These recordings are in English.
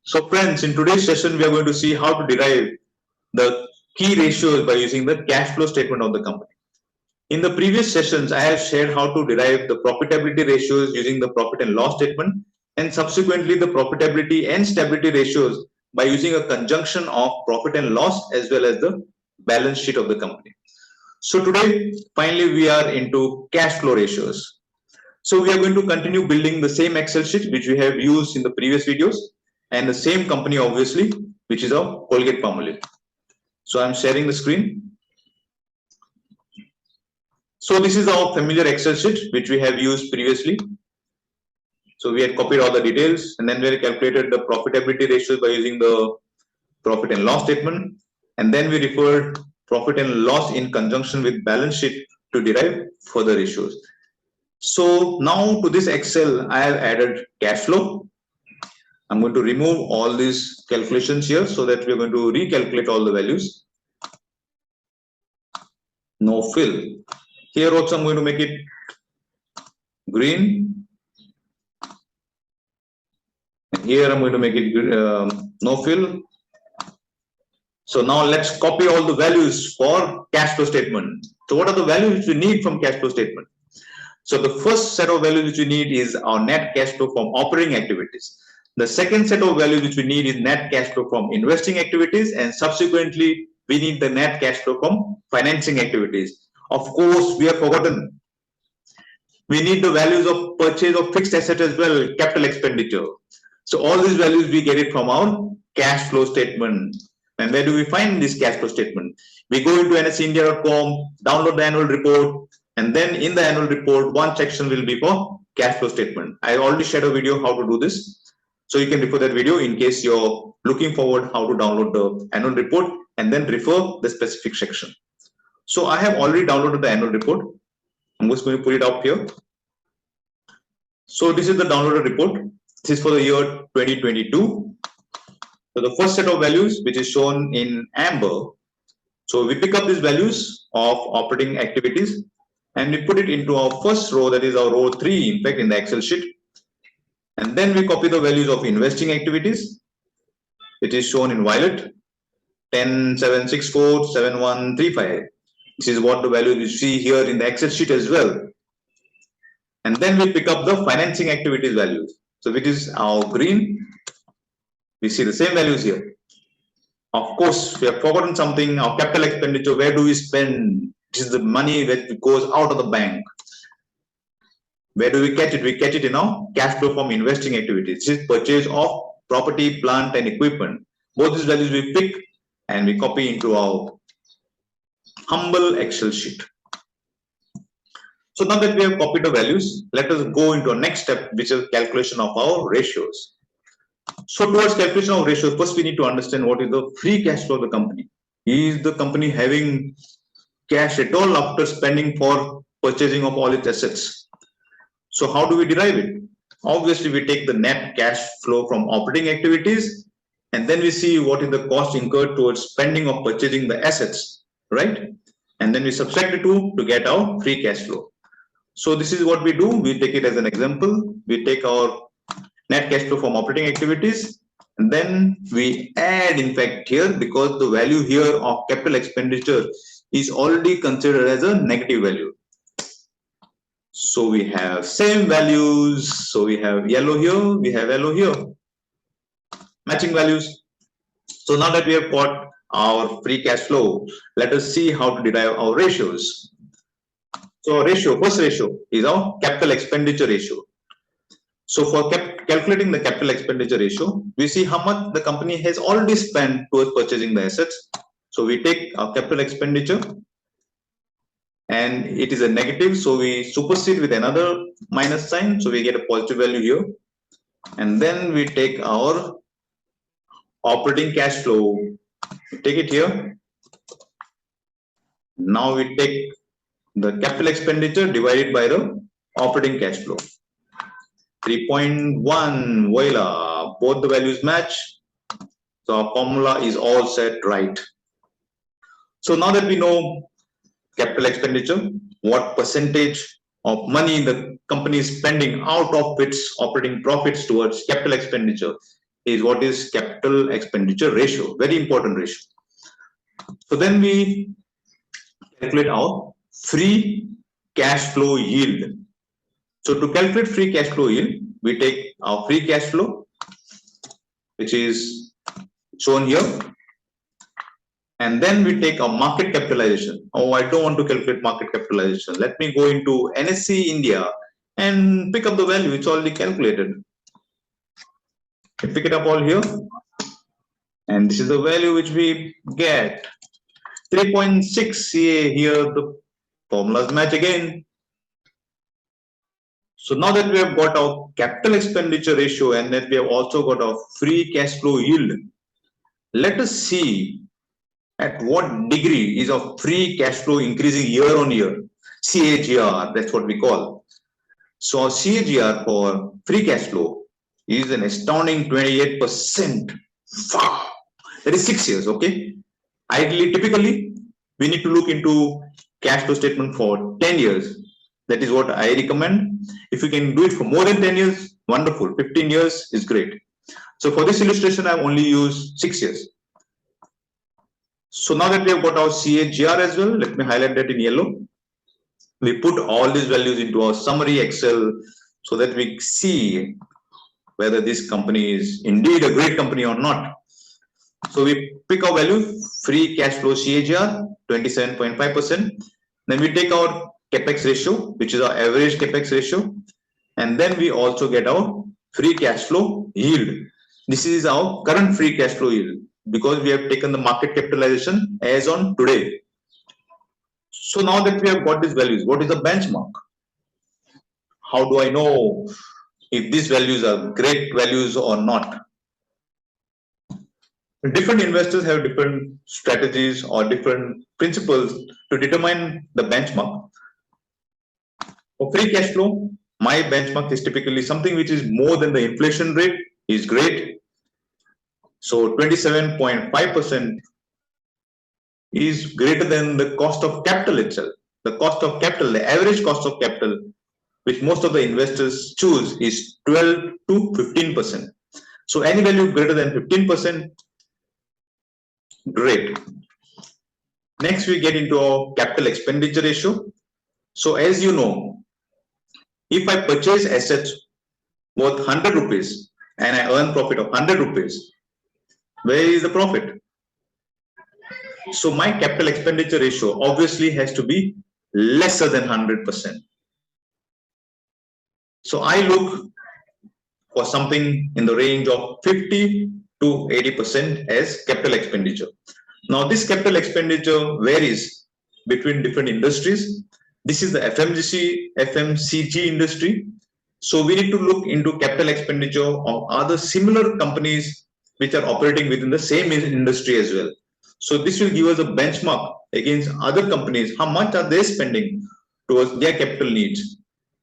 So friends, in today's session, we are going to see how to derive the key ratios by using the cash flow statement of the company. In the previous sessions, I have shared how to derive the profitability ratios using the profit and loss statement, and subsequently the profitability and stability ratios by using a conjunction of profit and loss as well as the balance sheet of the company. So today, finally, we are into cash flow ratios. So we are going to continue building the same Excel sheet which we have used in the previous videos, and the same company obviously, which is our Colgate-Palmolive. So I'm sharing the screen. So this is our familiar Excel sheet which we have used previously. So we had copied all the details, and then we had calculated the profitability ratios by using the profit and loss statement, and then we referred profit and loss in conjunction with balance sheet to derive further ratios. So now to this Excel, I have added cash flow. I'm going to remove all these calculations here so that we're going to recalculate all the values. No fill. Here also I'm going to make it green. And here I'm going to make it no fill. So now let's copy all the values for cash flow statement. So what are the values which we need from cash flow statement? So the first set of values which we need is our net cash flow from operating activities. The second set of values which we need is net cash flow from investing activities, and subsequently we need the net cash flow from financing activities. Of course, we have forgotten. We need the values of purchase of fixed asset as well, capital expenditure. So all these values we get it from our cash flow statement. And where do we find this cash flow statement? We go into nsindia.com, download the annual report, and then in the annual report, one section will be for cash flow statement. I already shared a video how to do this. So you can refer that video in case you're looking forward how to download the annual report and then refer the specific section. So I have already downloaded the annual report. I'm just going to put it up here. So this is the downloaded report. This is for the year 2022. So the first set of values, which is shown in amber. So we pick up these values of operating activities and we put it into our first row, that is our row 3, in fact, in the Excel sheet. And then we copy the values of investing activities, which is shown in violet, 10,764, 7135. This is what the value you see here in the Excel sheet as well. And then we pick up the financing activities values. So which is our green. We see the same values here. Of course, we have forgotten something. Our capital expenditure, where do we spend? This is the money that goes out of the bank. Where do we catch it? We catch it in our cash flow from investing activities. This is purchase of property, plant, and equipment. Both these values we pick and we copy into our humble Excel sheet. So now that we have copied the values, let us go into our next step, which is calculation of our ratios. So towards calculation of ratios, first we need to understand what is the free cash flow of the company. Is the company having cash at all after spending for purchasing of all its assets? So how do we derive it? Obviously, we take the net cash flow from operating activities, and then we see what is the cost incurred towards spending of purchasing the assets, right? And then we subtract the two to get our free cash flow. So this is what we do. We take it as an example. We take our net cash flow from operating activities, and then we add, in fact, here, because the value here of capital expenditure is already considered as a negative value. So we have same values. So we have yellow here, we have yellow here, matching values. So now that we have got our free cash flow, let us see how to derive our ratios. So first ratio is our capital expenditure ratio. So for calculating the capital expenditure ratio, we see how much the company has already spent towards purchasing the assets. So we take our capital expenditure and it is a negative, so we supersede with another minus sign, so we get a positive value here. And then we take our operating cash flow, take it here. Now we take the capital expenditure divided by the operating cash flow. 3.1, voila, both the values match. So our formula is all set right. So now that we know capital expenditure, what percentage of money the company is spending out of its operating profits towards capital expenditure, is what is capital expenditure ratio, very important ratio. So then we calculate our free cash flow yield. So to calculate free cash flow yield, we take our free cash flow, which is shown here, and then we take our market capitalization. Oh, I don't want to calculate market capitalization. Let me go into NSE India and pick up the value. It's already calculated. I pick it up all here, and this is the value which we get. 3.6 CA here. The formulas match again. So now that we have got our capital expenditure ratio and that we have also got our free cash flow yield, let us see at what degree is our free cash flow increasing year on year. CAGR, that's what we call. So our CAGR for free cash flow is an astounding 28%. Wow. That is 6 years, okay? Ideally, typically, we need to look into cash flow statement for 10 years. That is what I recommend. If you can do it for more than 10 years, wonderful. 15 years is great. So for this illustration, I've only used 6 years. So now that we have got our CAGR as well, let me highlight that in yellow. We put all these values into our summary Excel so that we see whether this company is indeed a great company or not. So we pick our value, free cash flow CAGR, 27.5%. Then we take our Capex ratio, which is our average Capex ratio. And then we also get our free cash flow yield. This is our current free cash flow yield because we have taken the market capitalization as on today. So now that we have got these values, what is the benchmark? How do I know if these values are great values or not? Different investors have different strategies or different principles to determine the benchmark. For free cash flow, my benchmark is typically something which is more than the inflation rate is great. So 27.5% is greater than the cost of capital itself. The cost of capital, the average cost of capital, which most of the investors choose, is 12 to 15%. So any value greater than 15%, great. Next, we get into our capital expenditure ratio. So as you know, if I purchase assets worth 100 rupees and I earn profit of 100 rupees, where is the profit? So my capital expenditure ratio obviously has to be lesser than 100%. So I look for something in the range of 50 to 80% as capital expenditure. Now this capital expenditure varies between different industries. This is the FMCG industry. So we need to look into capital expenditure of other similar companies which are operating within the same industry as well. So this will give us a benchmark against other companies. How much are they spending towards their capital needs?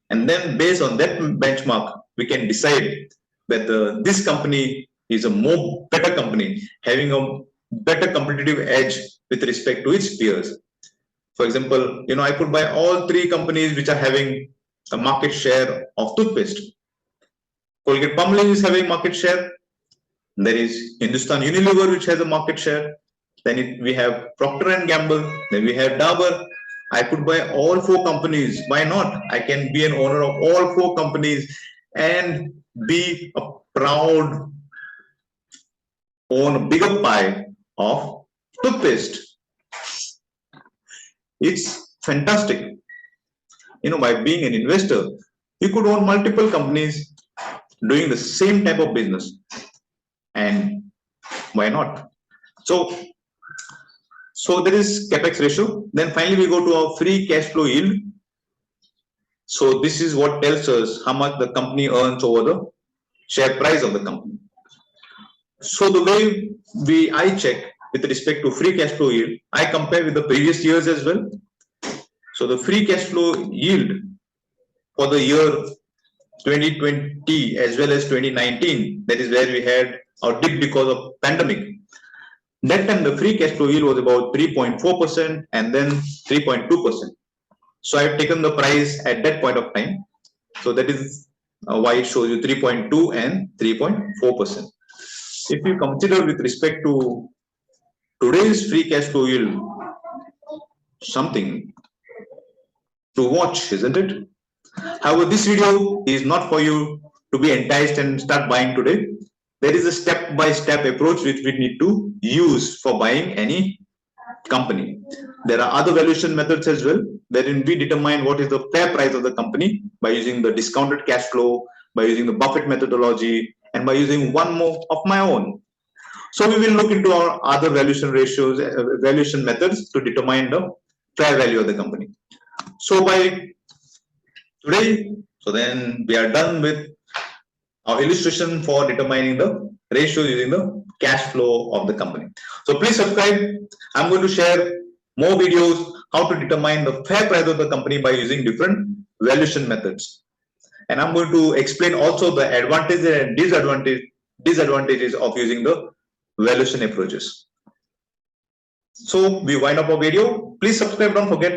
And then based on that benchmark, we can decide whether this company is a better company, having a better competitive edge with respect to its peers. For example, I could buy all three companies which are having a market share of toothpaste. Colgate-Palmolive is having market share. There is Hindustan Unilever, which has a market share. Then we have Procter & Gamble. Then we have Dabur. I could buy all four companies. Why not? I can be an owner of all four companies and be a proud, own a bigger pie of toothpaste. It's fantastic. By being an investor, you could own multiple companies doing the same type of business. And why not? So there is Capex ratio. Then finally we go to our free cash flow yield. So this is what tells us how much the company earns over the share price of the company. So the way I check with respect to free cash flow yield, I compare with the previous years as well. So the free cash flow yield for the year 2020 as well as 2019, that is where we had our dip because of pandemic. That time the free cash flow yield was about 3.4% and then 3.2%. So I've taken the price at that point of time. So that is why it shows you 3.2 and 3.4%. if you consider with respect to today's free cash flow yield, something to watch, isn't it? However, this video is not for you to be enticed and start buying today. There is a step-by-step approach which we need to use for buying any company. There are other valuation methods as well, wherein we determine what is the fair price of the company by using the discounted cash flow, by using the Buffett methodology, and by using one more of my own. So we will look into our other valuation ratios, valuation methods to determine the fair value of the company. So by today, so then we are done with our illustration for determining the ratio using the cash flow of the company. So please subscribe. I'm going to share more videos how to determine the fair price of the company by using different valuation methods. And I'm going to explain also the advantages and disadvantages of using the valuation approaches. So we wind up our video. Please subscribe. Don't forget.